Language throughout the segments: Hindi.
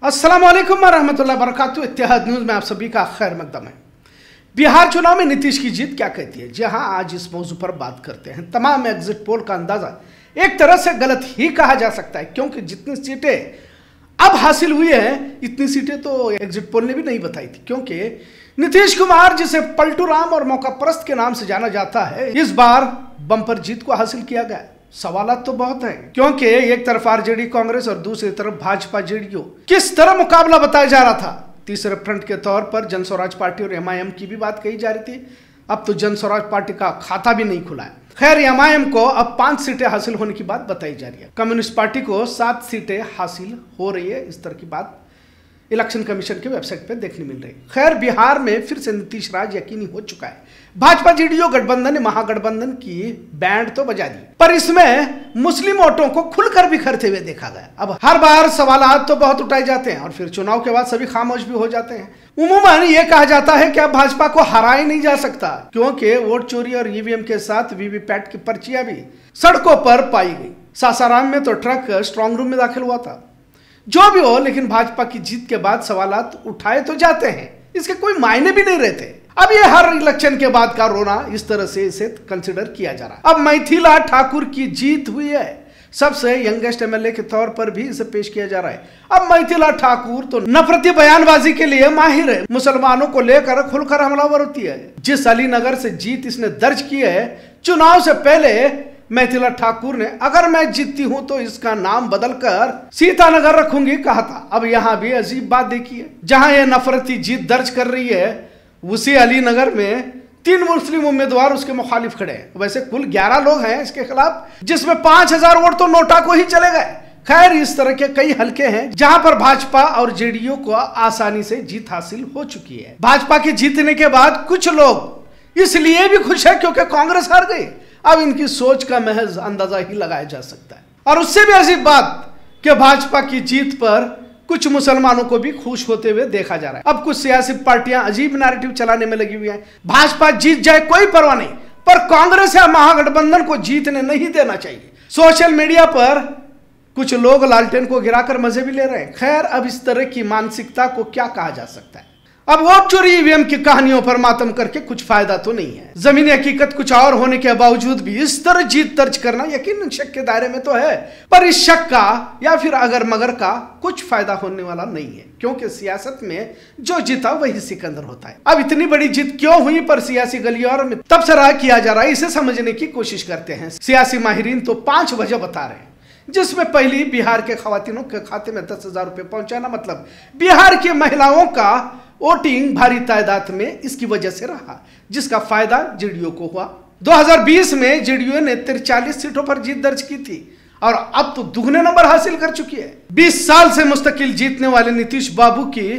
अस्सलाम वालेकुम रहमतुल्लाहि व बरकातुहू। इत्तेहाद न्यूज़ में आप सभी का खैर मकदम है। बिहार चुनाव में नीतीश की जीत क्या कहती है, जी हाँ, आज इस मौजू पर बात करते हैं। तमाम एग्जिट पोल का अंदाजा एक तरह से गलत ही कहा जा सकता है, क्योंकि जितनी सीटें अब हासिल हुई हैं इतनी सीटें तो एग्जिट पोल ने भी नहीं बताई थी। क्योंकि नीतीश कुमार, जिसे पलटू राम और मौकापरस्त के नाम से जाना जाता है, इस बार बम्पर जीत को हासिल किया गया। सवालात तो बहुत हैं, क्योंकि एक तरफ आरजेडी कांग्रेस और दूसरी तरफ भाजपा जेडीयू, किस तरह मुकाबला बताया जा रहा था। तीसरे फ्रंट के तौर पर जनस्वराज पार्टी और एमआईएम की भी बात कही जा रही थी। अब तो जनस्वराज पार्टी का खाता भी नहीं खुला है। खैर, एमआईएम को अब 5 सीटें हासिल होने की बात बताई जा रही है। कम्युनिस्ट पार्टी को 7 सीटें हासिल हो रही है। इस तरह की बात इलेक्शन कमीशन के वेबसाइट पे देखने मिल रही है। खैर, बिहार में फिर से नीतीश राज यकीनी हो चुका है। भाजपा जेडीयू गठबंधन ने महागठबंधन की बैंड तो बजा दी, पर इसमें मुस्लिम वोटों को खुलकर बिखरते हुए देखा गया। अब हर बार सवालात तो बहुत उठाए जाते हैं और फिर चुनाव के बाद सभी खामोश भी हो जाते हैं। उमूमन ये कहा जाता है कि अब भाजपा को हराया ही नहीं जा सकता, क्योंकि वोट चोरी और ईवीएम के साथ वीवीपैट की पर्चियां भी सड़कों पर पाई गई। सासाराम में तो ट्रक स्ट्रांग रूम में दाखिल हुआ था। जो भी हो, लेकिन भाजपा की जीत के बाद सवालात उठाए तो जाते हैं, इसके कोई मायने भी नहीं रहते। अब ये हर इलेक्शन के बाद का रोना इस तरह से इसे कंसिडर किया जा रहा है। अब मैथिला ठाकुर की जीत हुई है, सबसे यंगेस्ट एमएलए के तौर पर भी इसे पेश किया जा रहा है। अब मैथिला ठाकुर तो नफरती बयानबाजी के लिए माहिर है, मुसलमानों को लेकर खुलकर हमलावर होती है। जिस अलीनगर से जीत इसने दर्ज की है, चुनाव से पहले मैथिला ठाकुर ने अगर मैं जीतती हूं तो इसका नाम बदलकर सीतानगर रखूंगी कहा था। अब यहां भी अजीब बात देखिए, जहां यह नफरती जीत दर्ज कर रही है, उसी अलीनगर में 3 मुस्लिम उम्मीदवार उसके मुखालिफ खड़े हैं। वैसे कुल 11 लोग हैं इसके खिलाफ, जिसमें 5000 वोट तो नोटा को ही चले गए। खैर, इस तरह के कई हलके हैं जहां पर भाजपा और जेडीयू को आसानी से जीत हासिल हो चुकी है। भाजपा के जीतने के बाद कुछ लोग इसलिए भी खुश है क्योंकि कांग्रेस हार गई। अब इनकी सोच का महज अंदाजा ही लगाया जा सकता है। और उससे भी अजीब बात कि भाजपा की जीत पर कुछ मुसलमानों को भी खुश होते हुए देखा जा रहा है। अब कुछ सियासी पार्टियां अजीब नैरेटिव चलाने में लगी हुई हैं। भाजपा जीत जाए कोई परवाह नहीं, पर कांग्रेस या महागठबंधन को जीतने नहीं देना चाहिए। सोशल मीडिया पर कुछ लोग लालटेन को गिराकर मजे भी ले रहे हैं। खैर, अब इस तरह की मानसिकता को क्या कहा जा सकता है। अब वोट चोरी ईवीएम की कहानियों पर मातम करके कुछ फायदा तो नहीं है। जमीनी हकीकत कुछ और होने के बावजूद भी इस तरह जीत दर्ज करना यकीनन शक के दायरे में तो है, पर इस शक का या फिर अगर मगर का कुछ फायदा होने वाला नहीं है, क्योंकि सियासत में जो जीता वही सिकंदर होता है। अब इतनी बड़ी जीत क्यों हुई पर सियासी गलियारों में तबसरा किया जा रहा है, इसे समझने की कोशिश करते हैं। सियासी माहिरीन तो 5 वजह बता रहे हैं, जिसमें पहली बिहार के खवातीनों के खाते में 10,000 रुपए पहुंचाना, मतलब बिहार की महिलाओं का वोटिंग भारी तादाद में इसकी वजह से रहा, जिसका फायदा जेडीयू को हुआ। 2020 में जेडीयू ने 43 सीटों पर जीत दर्ज की थी और अब तो दुगने नंबर हासिल कर चुकी है। 20 साल से मुस्तकिल जीतने वाले नीतीश बाबू की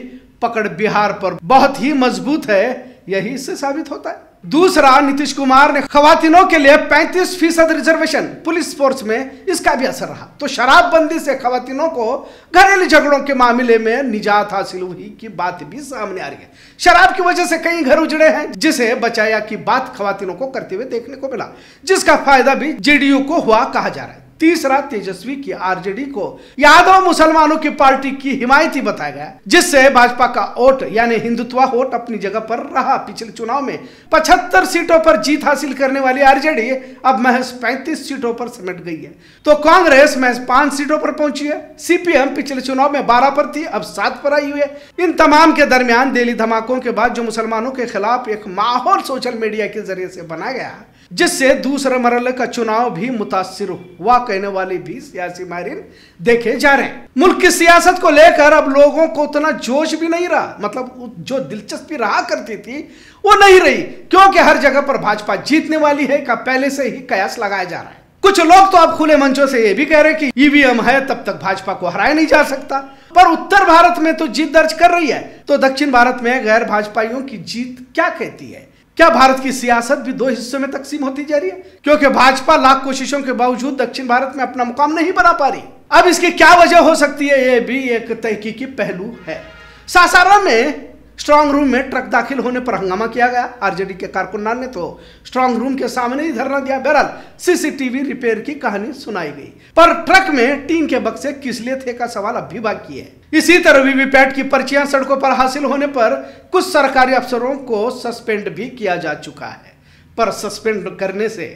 पकड़ बिहार पर बहुत ही मजबूत है, यही इससे साबित होता है। दूसरा, नीतीश कुमार ने खवातीनों के लिए 35% रिजर्वेशन, पुलिस फोर्स में इसका भी असर रहा। तो शराबबंदी से खवातीनों को घरेलू झगड़ों के मामले में निजात हासिल हुई की बात भी सामने आ रही है। शराब की वजह से कई घर उजड़े हैं, जिसे बचाया की बात खवातीनों को करते हुए देखने को मिला, जिसका फायदा भी जेडीयू को हुआ कहा जा रहा है। तीसरा, तेजस्वी की आरजेडी को यादव मुसलमानों की पार्टी की हिमायती बताया गया, जिससे भाजपा का वोट यानी हिंदुत्व वोट अपनी जगह पर रहा। पिछले चुनाव में 75 सीटों पर जीत हासिल करने वाली आरजेडी अब महज 35 सीटों पर सिमट गई है, तो कांग्रेस महज 5 सीटों पर पहुंची है। सीपीएम पिछले चुनाव में 12 पर थी, अब 7 पर आई हुई है। इन तमाम के दरमियान दिल्ली धमाकों के बाद जो मुसलमानों के खिलाफ एक माहौल सोशल मीडिया के जरिए से बनाया गया, जिससे दूसरे मरहले का चुनाव भी मुतासिर हुआ कहने वाले भी सियासी माहिरीन देखे जा रहे हैं। मुल्क की सियासत को लेकर अब लोगों को उतना जोश भी नहीं रहा, मतलब जो दिलचस्पी रहा करती थी वो नहीं रही, क्योंकि हर जगह पर भाजपा जीतने वाली है का पहले से ही कयास लगाया जा रहा है। कुछ लोग तो अब खुले मंचों से ये भी कह रहे हैं कि ईवीएम है तब तक भाजपा को हराया नहीं जा सकता, पर उत्तर भारत में तो जीत दर्ज कर रही है, तो दक्षिण भारत में गैर भाजपाइयों की जीत क्या कहती है। क्या भारत की सियासत भी 2 हिस्सों में तकसीम होती जा रही है, क्योंकि भाजपा लाख कोशिशों के बावजूद दक्षिण भारत में अपना मुकाम नहीं बना पा रही। अब इसकी क्या वजह हो सकती है, यह भी एक तहकीकी पहलू है। सासाराम में स्ट्रांग रूम में ट्रक दाखिल होने पर हंगामा किया गया। आरजेडी के कारकुनान ने तो स्ट्रांग रूम के सामने ही धरना दिया। बहरहाल सीसीटीवी रिपेयर की कहानी सुनाई गई, पर ट्रक में टीन के बक्से किस लिए थे का सवाल अब भी बाकी है। इसी तरह वीवीपैट की पर्चियां सड़कों पर हासिल होने पर कुछ सरकारी अफसरों को सस्पेंड भी किया जा चुका है, पर सस्पेंड करने से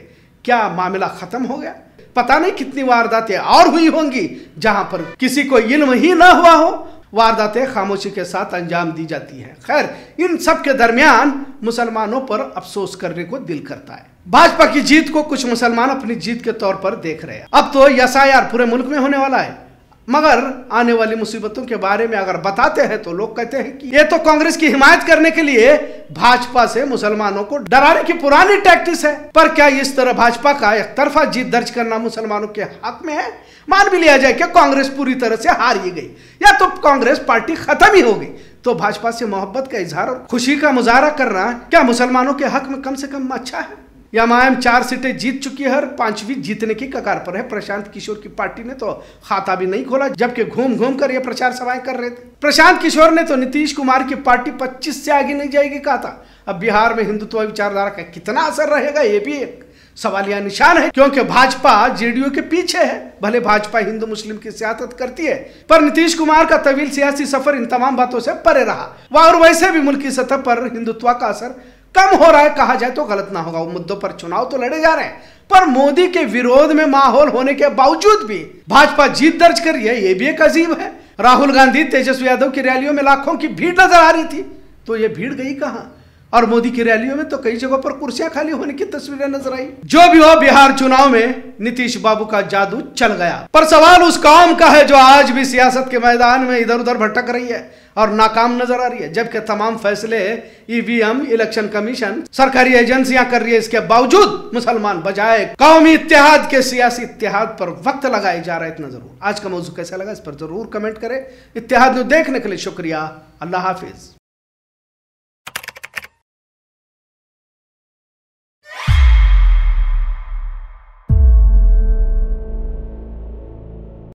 क्या मामला खत्म हो गया? पता नहीं कितनी वारदातें और हुई होंगी जहां पर किसी को इल्म ही ना हुआ हो। वारदातें खामोशी के साथ अंजाम दी जाती हैं। खैर, इन सब के दरमियान मुसलमानों पर अफसोस करने को दिल करता है। भाजपा की जीत को कुछ मुसलमान अपनी जीत के तौर पर देख रहे हैं। अब तो एसआईआर पूरे मुल्क में होने वाला है, मगर आने वाली मुसीबतों के बारे में अगर बताते हैं तो लोग कहते हैं कि ये तो कांग्रेस की हिमायत करने के लिए भाजपा से मुसलमानों को डराने की पुरानी टैक्टिस है। पर क्या इस तरह भाजपा का एक तरफा जीत दर्ज करना मुसलमानों के हक में है? मान भी लिया जाए कि कांग्रेस पूरी तरह से हार ही गई या तो कांग्रेस पार्टी खत्म ही हो गई, तो भाजपा से मोहब्बत का इजहार और खुशी का मुजाहरा करना क्या मुसलमानों के हक में कम से कम अच्छा है? एमआईएम 4 सीटें जीत चुकी है और 5वीं जीतने की कगार पर है। प्रशांत किशोर की पार्टी ने तो खाता भी नहीं खोला, जबकि घूम घूम कर ये प्रचार सभाएं कर रहे थे। प्रशांत किशोर ने तो नीतीश कुमार की पार्टी 25 से आगे नहीं जाएगी कहा था। अब बिहार में हिंदुत्व विचारधारा का कितना असर रहेगा, ये भी एक सवालिया निशान है, क्योंकि भाजपा जेडीयू के पीछे है। भले भाजपा हिंदू मुस्लिम की सियासत करती है, पर नीतीश कुमार का तवील सियासी सफर इन तमाम बातों से परे रहा। और वैसे भी मुल्क की सतह पर हिंदुत्व का असर कम हो रहा है, कहा जाए तो गलत ना होगा। वो मुद्दों पर चुनाव तो लड़े जा रहे हैं, पर मोदी के विरोध में माहौल होने के बावजूद भी भाजपा जीत दर्ज कर रही है, ये भी एक अजीब है। राहुल गांधी, तेजस्वी यादव की रैलियों में लाखों की भीड़ नजर आ रही थी, तो ये भीड़ गई कहां? और मोदी की रैलियों में तो कई जगहों पर कुर्सियां खाली होने की तस्वीरें नजर आई। जो भी हो, बिहार चुनाव में नीतीश बाबू का जादू चल गया। पर सवाल उस कौम का है जो आज भी सियासत के मैदान में इधर उधर भटक रही है और नाकाम नजर आ रही है, जबकि तमाम फैसले ईवीएम, इलेक्शन कमीशन, सरकारी एजेंसियां कर रही है। इसके बावजूद मुसलमान बजाय कौमी इत्तेहाद के सियासी इत्तेहाद पर वक्त लगाए जा रहे। इतना जरूर। आज का मौजू कैसा लगा इस पर जरूर कमेंट करें। इत्तेहाद न्यूज़ देखने के लिए शुक्रिया। अल्लाह हाफिज।